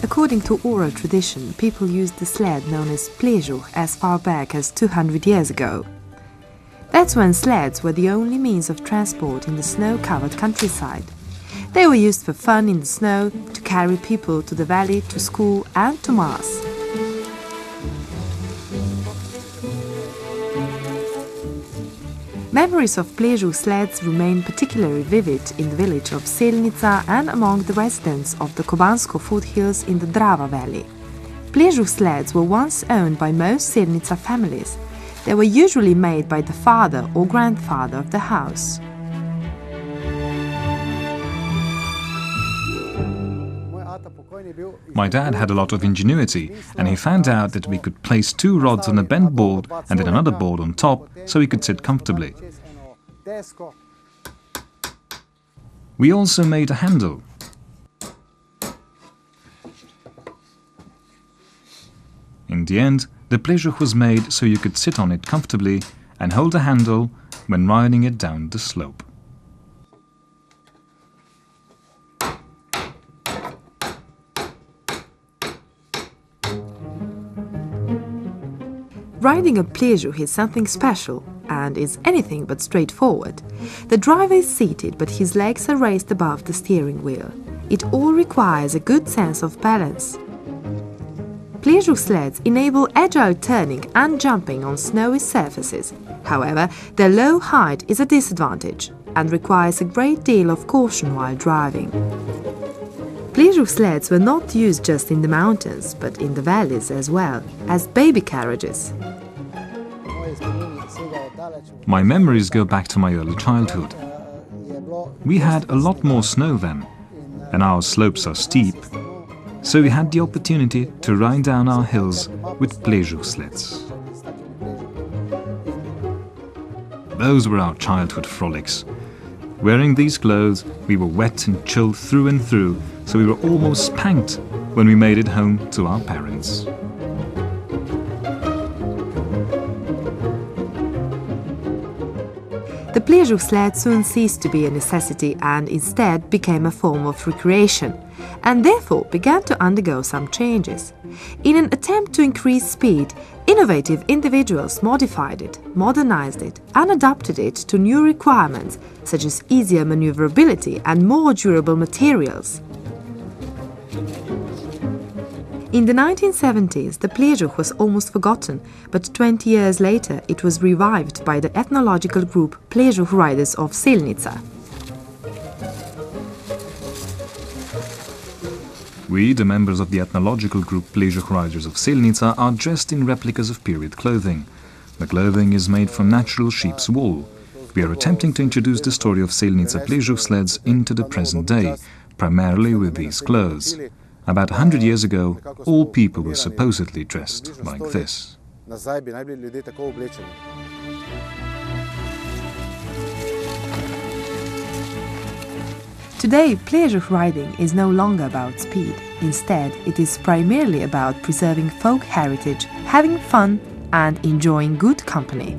According to oral tradition, people used the sled known as plejzuh as far back as 200 years ago. That's when sleds were the only means of transport in the snow-covered countryside. They were used for fun in the snow, to carry people to the valley, to school and to mass. Memories of plejzuh sleds remain particularly vivid in the village of Selnica and among the residents of the Kobansko foothills in the Drava Valley. Plejzuh sleds were once owned by most Selnica families. They were usually made by the father or grandfather of the house. My dad had a lot of ingenuity, and he found out that we could place 2 rods on a bent board and then another board on top so he could sit comfortably. We also made a handle. In the end, the plejzuh was made so you could sit on it comfortably and hold the handle when riding it down the slope. Riding a plejzuh is something special and is anything but straightforward. The driver is seated, but his legs are raised above the steering wheel. It all requires a good sense of balance. Plejzuh sleds enable agile turning and jumping on snowy surfaces. However, their low height is a disadvantage and requires a great deal of caution while driving. Plejzuh sleds were not used just in the mountains, but in the valleys as well, as baby carriages. My memories go back to my early childhood. We had a lot more snow then, and our slopes are steep, so we had the opportunity to ride down our hills with plejzuh sleds. Those were our childhood frolics. Wearing these clothes, we were wet and chilled through and through, so we were almost spanked when we made it home to our parents. The plejzuh sled soon ceased to be a necessity and instead became a form of recreation, and therefore began to undergo some changes. In an attempt to increase speed, innovative individuals modified it, modernized it, and adapted it to new requirements such as easier maneuverability and more durable materials. In the 1970s, the plejzuh was almost forgotten, but 20 years later it was revived by the ethnological group Plejzuh Riders of Selnica. We, the members of the ethnological group Plejzuh Riders of Selnica, are dressed in replicas of period clothing. The clothing is made from natural sheep's wool. We are attempting to introduce the story of Selnica plejzuh sleds into the present day, primarily with these clothes. About 100 years ago, all people were supposedly dressed like this. Today, plejzuh riding is no longer about speed. Instead, it is primarily about preserving folk heritage, having fun, and enjoying good company.